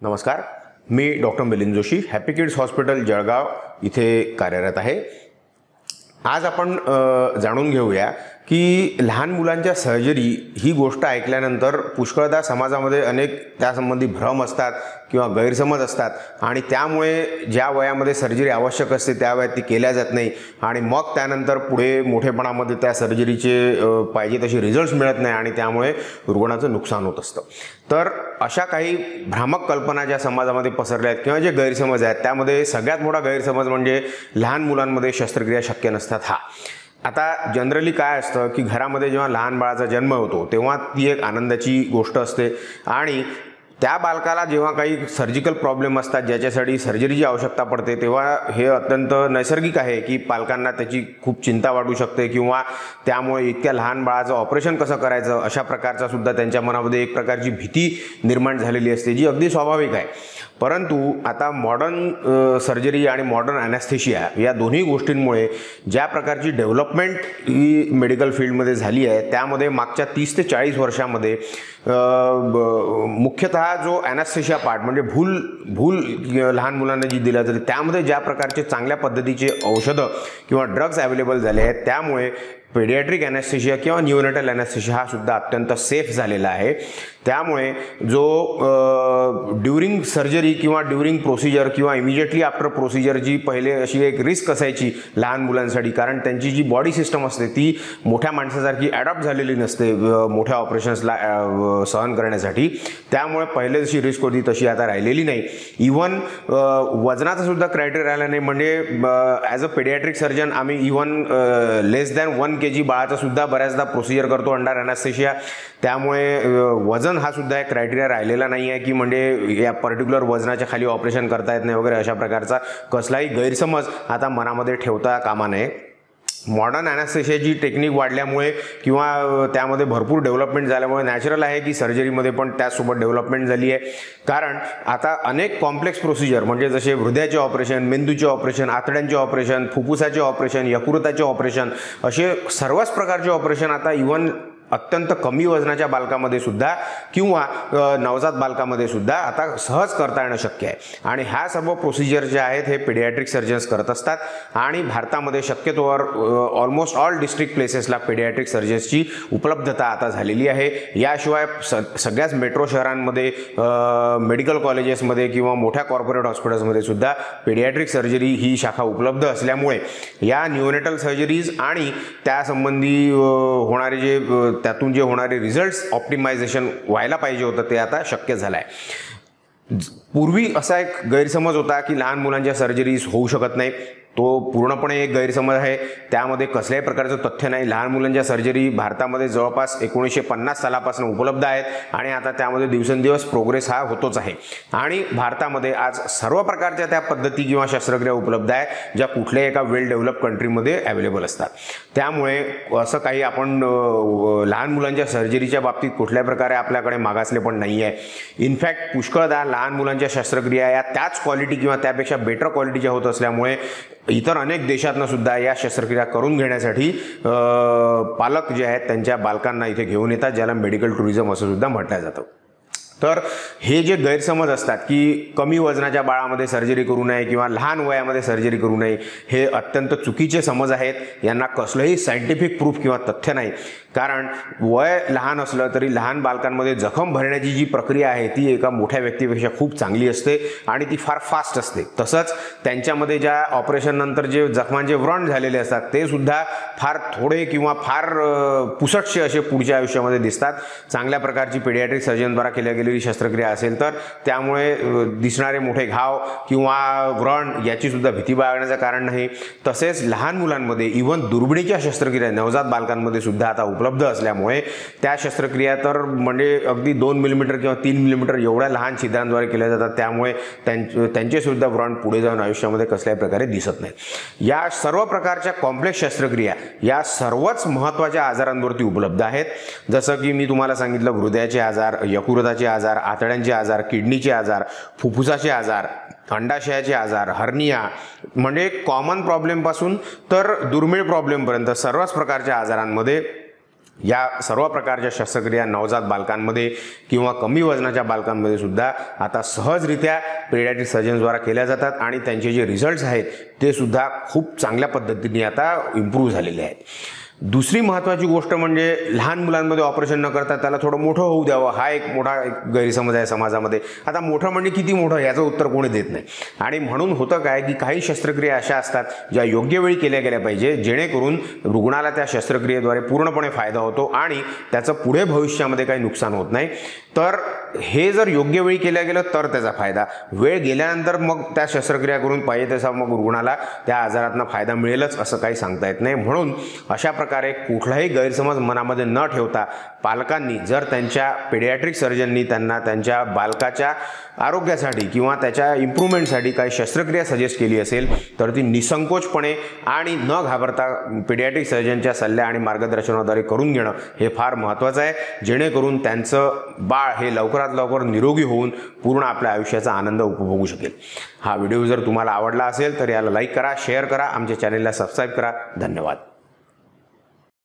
नमस्कार, मी doctor Milind Joshi happy kids hospital Jalgaon इथे कार्यरत आहे। आज आपण जाणून घेऊया की लहान मुलांच्या सर्जरी ही गोष्ट ऐकल्यानंतर पुष्कळदा समाजामध्ये अनेक त्यासंबंधी भ्रम असतात किंवा गैरसमज असतात आणि त्यामुळे ज्या वयामध्ये सर्जरी आवश्यक असते त्या वयात ती केल्या जात नाही आणि मग त्यानंतर पुढे मोठेपणामध्ये त्या सर्जरीचे पाहिजे तसे रिझल्ट्स मिळत नाही आणि त्यामुळे रुग्णाचं नुकसान होत असतं। तर अशा काही भ्रामक कल्पना ज्या समाजामध्ये पसरल्या आहेत किंवा जे गैरसमज आहेत त्यामध्ये सगळ्यात मोठा गैरसमज म्हणजे लहान मुलांमध्ये शस्त्रक्रिया शक्य नसतात हा। आता जनरली काय असतं की घरामध्ये जेव्हा लहान बाळाचा जन्म होतो तेव्हा ती एक आनंदाची गोष्ट असते आणि त्या बालकाला जेव्हा काही सर्जिकल प्रॉब्लेम असतात ज्याच्यासाठी सर्जरीची आवश्यकता पडते तेव्हा हे अत्यंत नैसर्गिक आहे की पालकांना त्याची खूप चिंता वाटू शकते किंवा त्यामुळे इतक्या लहान बाळाचं ऑपरेशन कसं करायचं अशा प्रकारचा सुद्धा त्यांच्या मनामध्ये एक प्रकारची भीती निर्माण झालेली असते जी अगदी स्वाभाविक आहे। परंतु आता मॉडर्न सर्जरी आणि मॉडर्न ॲनेस्थेशिया या दोन्ही गोष्टींमुळे ज्या प्रकारची डेव्हलपमेंट ही मेडिकल फील्डमध्ये झाली आहे त्यामध्ये मागच्या 30 ते 40 वर्षामध्ये मुख्यतः जो ॲनेस्थेशिया पार्ट म्हणजे भूल लहान मुलांना जी दिल्या जाते त्यामध्ये ज्या प्रकारचे चांगल्या पद्धतीचे औषधं किंवा ड्रग्ज अवेलेबल झाले आहेत त्यामुळे पेडियाट्रिक ॲनेस्थेशिया किंवा न्यूनेटल ॲनेस्थेशिया हा सुद्धा अत्यंत सेफ झालेला आहे। त्यामुळे जो ड्युरिंग सर्जरी किंवा ड्युरिंग प्रोसिजर किंवा इमिजिएटली आफ्टर प्रोसिजर जी पहिले अशी एक रिस्क असायची लहान मुलांसाठी कारण त्यांची जी बॉडी सिस्टम असते ती मोठ्या माणसासारखी ॲडॉप्ट झालेली नसते मोठ्या ऑपरेशन्सला सहन करण्यासाठी, त्यामुळे पहिले जशी रिस्क होती तशी आता राहिलेली नाही। इव्हन वजनाचा सुद्धा क्रायटेरिया राहिला नाही म्हणजे ॲज अ पेडियाट्रिक सर्जन आम्ही इव्हन लेस दॅन 1 kg बाळाचा सुद्धा बऱ्याचदा प्रोसिजर करतो अंडर ॲनेस्थेशिया, त्यामुळे वजन हा सुद्धा एक क्रायटेरिया राहिलेला नाही आहे की म्हणजे या पर्टिक्युलर वजनाच्या खाली ऑपरेशन करता येत नाही वगैरे अशा प्रकारचा कसलाही गैरसमज आता मनामध्ये ठेवता कामा नये। मॉडर्न ॲनेस्थेशियाची टेक्निक वाढल्यामुळे किंवा त्यामध्ये भरपूर डेव्हलपमेंट झाल्यामुळे नॅचरल आहे की सर्जरीमध्ये पण त्यासोबत डेव्हलपमेंट झाली आहे कारण आता अनेक कॉम्प्लेक्स प्रोसिजर म्हणजे जसे हृदयाचे ऑपरेशन, मेंदूचे ऑपरेशन, आतड्यांचे ऑपरेशन, फुफ्फुसाचे ऑपरेशन, यकृताचे ऑपरेशन असे सर्वच प्रकारचे ऑपरेशन आता इव्हन अत्यंत कमी वजनाच्या बालकामध्ये सुद्धा किंवा नवजात बालकामध्ये सुद्धा आता सहज करता येणं शक्य आहे आणि ह्या सर्व प्रोसिजर जे आहेत हे पेडियाट्रिक सर्जन्स करत असतात आणि भारतामध्ये शक्यतोवर ऑलमोस्ट ऑल डिस्ट्रिक्ट प्लेसेसला पेडियाट्रिक सर्जन्सची उपलब्धता आता झालेली आहे। याशिवाय सगळ्याच मेट्रो शहरांमध्ये मेडिकल कॉलेजेसमध्ये किंवा मोठ्या कॉर्पोरेट हॉस्पिटल्समध्ये सुद्धा पेडियाट्रिक सर्जरी ही शाखा उपलब्ध असल्यामुळे या न्यूनेटल सर्जरीज आणि त्यासंबंधी होणारे जे त्यातून जे होणारे रिझल्ट्स ऑप्टिमायझेशन व्हायला पाहिजे होतं ते आता शक्य झालं आहे। पूर्वी असा एक गैरसमज होता की लहान मुलांच्या सर्जरीज होऊ शकत नाही, तो पूर्णपणे एक गैरसमज आहे, त्यामध्ये कसल्याही प्रकारचं तथ्य नाही। लहान मुलांच्या सर्जरी भारतामध्ये जवळपास 1950 सालापासून उपलब्ध आहेत आणि आता त्यामध्ये दिवसेंदिवस प्रोग्रेस हा होतोच आहे आणि भारतामध्ये आज सर्व प्रकारच्या त्या पद्धती किंवा शस्त्रक्रिया उपलब्ध आहे ज्या कुठल्याही एका वेल डेव्हलप कंट्रीमध्ये अवेलेबल असतात। त्यामुळे असं काही आपण लहान मुलांच्या सर्जरीच्या बाबतीत कुठल्या प्रकारे आपल्याकडे मागासले पण नाही आहे। इनफॅक्ट पुष्कळदा लहान मुलांच्या शस्त्रक्रिया या त्याच क्वालिटी किंवा त्यापेक्षा बेटर क्वालिटीच्या होत असल्यामुळे इतर अनेक देशातनं सुद्धा या शस्त्रक्रिया करून घेण्यासाठी पालक जे आहेत त्यांच्या बालकांना इथे घेऊन येतात ज्याला मेडिकल टुरिझम असं सुद्धा म्हटलं जातं। तर हे जे गैरसमज असतात की कमी वजनाच्या बाळामध्ये सर्जरी करू नये किंवा लहान वयामध्ये सर्जरी करू नये हे अत्यंत चुकीचे समज आहेत, यांना कसलंही सायंटिफिक प्रूफ किंवा तथ्य नाही कारण वय लहान असलं तरी लहान बालकांमध्ये जखम भरण्याची जी प्रक्रिया आहे ती एका मोठ्या व्यक्तीपेक्षा खूप चांगली असते आणि ती फार फास्ट असते। तसंच त्यांच्यामध्ये ज्या ऑपरेशन नंतर जे जखमांचे व्रण झालेले असतात ते सुद्धा फार थोडे किंवा फार पुसटसे असे पुढच्या आयुष्यामध्ये दिसतात। चांगल्या प्रकारची पेडियाट्रिक सर्जनद्वारा केल्या गेलेली शस्त्रक्रिया असेल तर त्यामुळे दिसणारे मोठे घाव किंवा व्रण याची सुद्धा भीती बाळगण्याचं कारण नाही। तसेच लहान मुलांमध्ये इव्हन दुर्बिणीच्या शस्त्रक्रिया नवजात बालकांमध्ये सुद्धा आता उपलब्ध असल्यामुळे त्या शस्त्रक्रिया तर म्हणजे अगदी 2 मिलीमीटर किंवा 3 मिलीमीटर एवढ्या लहान छिद्रांद्वारे केल्या जातात, त्यामुळे त्यांचे सुद्धा व्रण पुढे जाऊन आयुष्यामध्ये कसल्याही प्रकारे दिसत नाही। या सर्व प्रकारच्या कॉम्प्लेक्स शस्त्रक्रिया या सर्वच महत्त्वाच्या आजारांवरती उपलब्ध आहेत, जसं की मी तुम्हाला सांगितलं हृदयाचे आजार, यकृताचे आजार, आतड्यांचे आजार, किडनीचे आजार, फुफ्फुसाचे आजार, अंडाशयाचे आजार, हर्निया म्हणजे कॉमन प्रॉब्लेमपासून तर दुर्मिळ प्रॉब्लेमपर्यंत सर्वच प्रकारच्या आजारांमध्ये या सर्व प्रकारच्या शस्त्रक्रिया नवजात बालकांमध्ये किंवा कमी वजनाच्या बालकांमध्ये सुद्धा आता सहजरित्या पेडियाट्रिक सर्जन्सद्वारा केल्या जातात आणि त्यांचे जे रिझल्ट्स आहेत ते सुद्धा खूप चांगल्या पद्धतीने आता इम्प्रूव्ह झालेले आहेत. दुसरी महत्त्वाची गोष्ट म्हणजे लहान मुलांमध्ये ऑपरेशन न करता त्याला थोडं मोठं होऊ द्यावं, हा एक मोठा गैरसमज आहे समाजामध्ये. आता मोठं म्हणजे किती मोठं याचं उत्तर कोणी देत नाही. आणि म्हणून होतं काय की काही शस्त्रक्रिया अशा असतात ज्या योग्य वेळी केल्या गेल्या पाहिजे, जेणेकरून रुग्णाला त्या शस्त्रक्रियेद्वारे पूर्णपणे फायदा होतो आणि त्याचं पुढे भविष्यामध्ये काही नुकसान होत नाही. तर हे जर योग्य वेळी केलं गेलं तर त्याचा फायदा, वेळ गेल्यानंतर मग त्या शस्त्रक्रिया करून पाहिजे तसा मग रुग्णाला त्या आजारातनं फायदा मिळेलच असं काही सांगता येत नाही. म्हणून अशा प्रकारे कुठलाही गैरसमज मनामध्ये न ठेवता पालकांनी जर त्यांच्या पेडियाट्रिक सर्जननी त्यांना त्यांच्या बालकाच्या आरोग्यासाठी किंवा त्याच्या इम्प्रूव्हमेंटसाठी काही शस्त्रक्रिया सजेस्ट केली असेल तर ती निसंकोचपणे आणि न घाबरता पेडियाट्रिक सर्जनच्या सल्ल्या आणि मार्गदर्शनाद्वारे करून घेणं हे फार महत्त्वाचं आहे, जेणेकरून त्यांचं बाळ हे लवकरात लवकर निरोगी होऊन पूर्ण आपल्या आयुष्याचा आनंद उपभोगू शकेल. हा व्हिडिओ जर तुम्हाला आवडला असेल तर याला लाईक करा, शेअर करा, आमच्या चॅनेलला सबस्क्राईब करा. धन्यवाद.